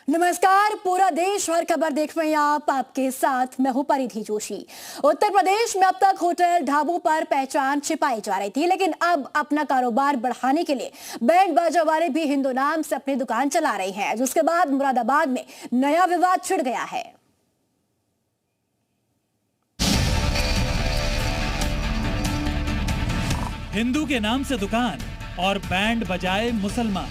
नमस्कार, पूरा देश हर खबर देख रहे हैं आप। आपके साथ मैं हूं परिधि जोशी। उत्तर प्रदेश में अब तक होटल ढाबों पर पहचान छिपाई जा रही थी, लेकिन अब अपना कारोबार बढ़ाने के लिए बैंड बाजा वाले भी हिंदू नाम से अपनी दुकान चला रहे हैं, जिसके बाद मुरादाबाद में नया विवाद छिड़ गया है। हिंदू के नाम से दुकान और बैंड बजाए मुसलमान।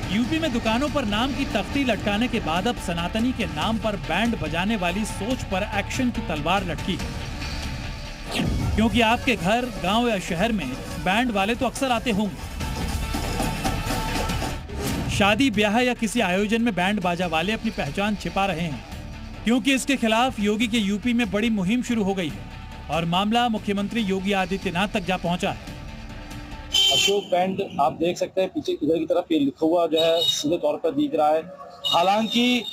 यूपी में दुकानों पर नाम की तख्ती लटकाने के बाद अब सनातनी के नाम पर बैंड बजाने वाली सोच पर एक्शन की तलवार लटकी है। क्योंकि आपके घर, गांव या शहर में बैंड वाले तो अक्सर आते होंगे। शादी ब्याह या किसी आयोजन में बैंड बाजा वाले अपनी पहचान छिपा रहे हैं, क्योंकि इसके खिलाफ योगी के यूपी में बड़ी मुहिम शुरू हो गई है और मामला मुख्यमंत्री योगी आदित्यनाथ तक जा पहुंचा है। अशोक बैंड आप देख सकते हैं, पीछे इधर की तरफ ये लिखा हुआ जो है सीधे तौर पर दिख रहा है। हालांकि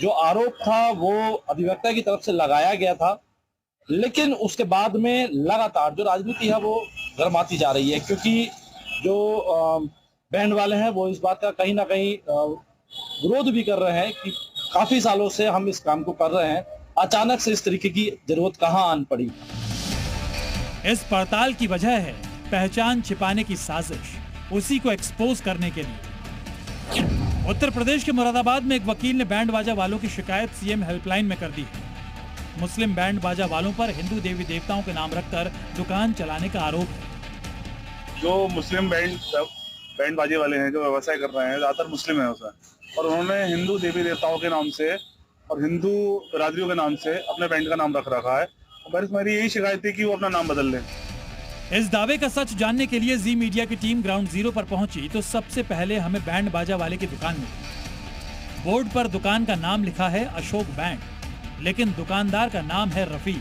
जो आरोप था वो अधिवक्ता की तरफ से लगाया गया था, लेकिन उसके बाद में लगातार जो राजनीति है वो गर्माती जा रही है, क्योंकि जो बैंड वाले हैं वो इस बात का कहीं ना कहीं विरोध भी कर रहे हैं कि काफी सालों से हम इस काम को कर रहे हैं, अचानक से इस तरीके की जरूरत कहाँ आन पड़ी। इस पड़ताल की वजह है पहचान छिपाने की साजिश, उसी को एक्सपोज करने के लिए। उत्तर प्रदेश के मुरादाबाद में एक वकील ने बैंड बाजा वालों की शिकायत सीएम हेल्पलाइन में कर दी है। मुस्लिम बैंड बाजा वालों पर हिंदू देवी देवताओं के नाम रखकर दुकान चलाने का आरोप है। जो मुस्लिम बैंड बाजे वाले हैं, जो व्यवसाय कर रहे हैं, ज्यादातर मुस्लिम है उसमें, और उन्होंने हिंदू देवी देवताओं के नाम से और हिंदू बिरादरियों के नाम से अपने बैंड का नाम रख रखा है। और मेरी यही शिकायत थी कि वो अपना नाम बदल लें। इस दावे का सच जानने के लिए जी मीडिया की टीम ग्राउंड जीरो पर पहुंची तो सबसे पहले हमें बैंड बाजा वाले की दुकान मिली। बोर्ड पर दुकान का नाम लिखा है अशोक बैंड, लेकिन दुकानदार का नाम है रफी।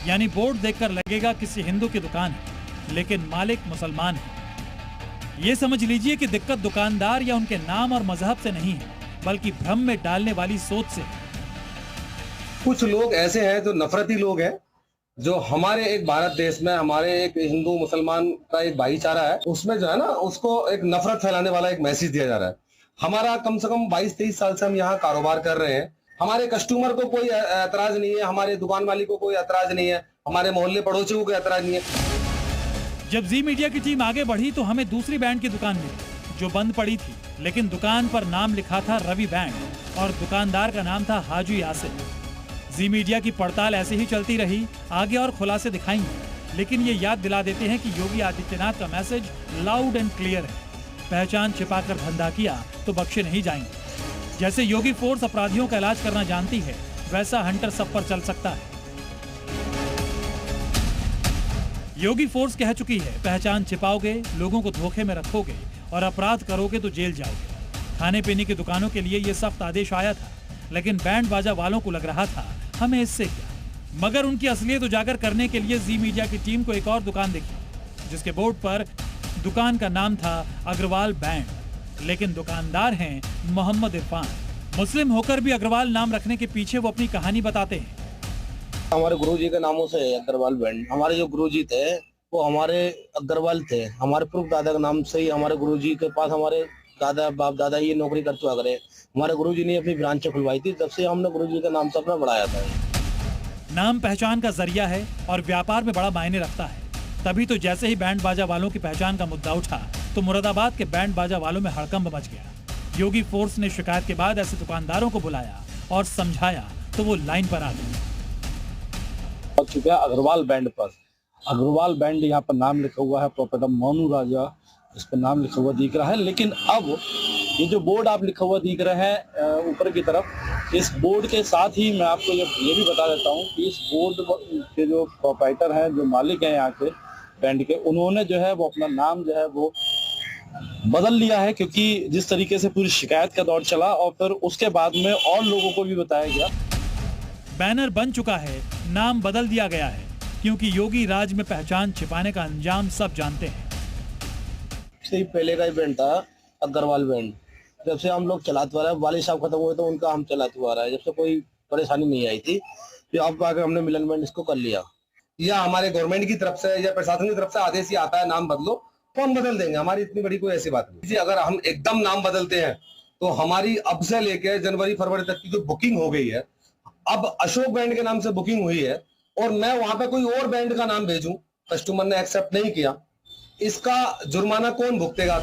यानी बोर्ड देखकर लगेगा किसी हिंदू की दुकान है, लेकिन मालिक मुसलमान है। ये समझ लीजिए कि दिक्कत दुकानदार या उनके नाम और मजहब से नहीं है, बल्कि भ्रम में डालने वाली सोच से। कुछ लोग ऐसे हैं जो नफरती लोग हैं, जो हमारे एक भारत देश में हमारे एक हिंदू मुसलमान का एक भाईचारा है, उसमें जो है ना उसको एक नफरत फैलाने वाला एक मैसेज दिया जा रहा है। हमारा कम से कम 22-23 साल से हम यहाँ कारोबार कर रहे हैं। हमारे कस्टमर को कोई एतराज नहीं है, हमारे दुकान मालिक को कोई एतराज नहीं है, हमारे मोहल्ले पड़ोसियों को कोई एतराज नहीं है। जब जी मीडिया की टीम आगे बढ़ी तो हमें दूसरी बैंड की दुकान मिली, जो बंद पड़ी थी, लेकिन दुकान पर नाम लिखा था रवि बैंड और दुकानदार का नाम था हाजी यासिर। जी मीडिया की पड़ताल ऐसे ही चलती रही, आगे और खुलासे दिखाएंगे, लेकिन ये याद दिला देते हैं कि योगी आदित्यनाथ का मैसेज लाउड एंड क्लियर है। पहचान छिपाकर धंधा किया तो बख्शे नहीं जाएंगे। जैसे योगी फोर्स अपराधियों का इलाज करना जानती है, वैसा हंटर सब पर चल सकता है। योगी फोर्स कह चुकी है, पहचान छिपाओगे, लोगों को धोखे में रखोगे और अपराध करोगे तो जेल जाओगे। खाने पीने की दुकानों के लिए ये सख्त आदेश आया था, लेकिन बैंड बाजा वालों को लग रहा था हमें इससे क्या। मगर उनकी असलियत उजागर करने के लिए जी मीडिया की टीम को एक और दुकान दिखी, जिसके बोर्ड पर दुकान का नाम था अग्रवाल बैंड, लेकिन दुकानदार हैं मोहम्मद इरफान। मुस्लिम होकर भी अग्रवाल नाम रखने के पीछे वो अपनी कहानी बताते हैं। हमारे गुरुजी के नामों से अग्रवाल बैंड, हमारे जो गुरुजी थे वो हमारे अग्रवाल थे। हमारे पूर्व दादा के नाम से ही हमारे गुरुजी के पास हमारे दादा बाप दादा ये नौकरी कर चुका करे। हमारे गुरुजी ने अपनी ब्रांच खुलवाई थी, तब से हमने गुरुजी के नाम से अपना बढ़ाया था। नाम पहचान का जरिया है और व्यापार में बड़ा मायने रखता है। तभी तो जैसे ही बैंड बाजा वालों की पहचान का मुद्दा उठा तो मुरादाबाद के बैंड बाजा वालों में हड़कंप मच गया। योगी फोर्स ने शिकायत के बाद ऐसे दुकानदारों को बुलाया और समझाया तो वो लाइन पर आ गए। अग्रवाल बैंड पर अग्रवाल बैंड यहाँ पर नाम लिखा हुआ है, प्रोपराइटर मोनू राजा इस पर नाम लिखा हुआ दिख रहा है। लेकिन अब ये जो बोर्ड आप लिखा हुआ दिख रहे हैं ऊपर की तरफ, इस बोर्ड के साथ ही मैं आपको ये भी बता देता हूँ कि इस बोर्ड के जो प्रोपराइटर हैं, जो मालिक हैं यहाँ के बैंड के, उन्होंने जो है वो अपना नाम जो है वो बदल लिया है, क्योंकि जिस तरीके से पूरी शिकायत का दौर चला और फिर उसके बाद में और लोगों को भी बताया गया। बैनर बन चुका है, नाम बदल दिया गया है, क्योंकि योगी राज में पहचान छिपाने का अंजाम सब जानते हैं। से पहले का ही बैंड था अग्रवाल बैंड, जब से हम लोग चलाते आ रहे हैं, वाली साहब खत्म हुए तो उनका हम चलाते आ रहा है, जब से कोई परेशानी नहीं आई थी, फिर अब आके हमने मिलन बैंड इसको कर लिया। या हमारे गवर्नमेंट की तरफ से या प्रशासन की तरफ से आदेश ही आता है नाम बदलो, तो हम बदल देंगे, हमारी इतनी बड़ी कोई ऐसी बात नहीं। अगर हम एकदम नाम बदलते हैं तो हमारी अब से लेकर जनवरी फरवरी तक की जो बुकिंग हो गई है, अब अशोक बैंड के नाम से बुकिंग हुई है और मैं वहां पे कोई और बैंड का नाम भेजूं, कस्टमर ने एक्सेप्ट नहीं किया, इसका जुर्माना कौन भुगतेगा?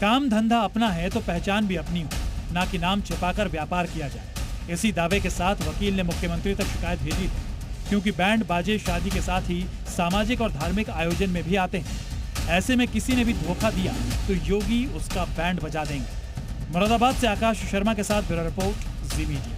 काम धंधा अपना है तो पहचान भी अपनी हो, ना कि नाम छिपाकर व्यापार किया जाए। इसी दावे के साथ वकील ने मुख्यमंत्री तक शिकायत भेजी है, क्योंकि बैंड बाजे शादी के साथ ही सामाजिक और धार्मिक आयोजन में भी आते हैं। ऐसे में किसी ने भी धोखा दिया तो योगी उसका बैंड बजा देंगे। मुरादाबाद से आकाश शर्मा के साथ ब्यूरो रिपोर्ट, जी मीडिया।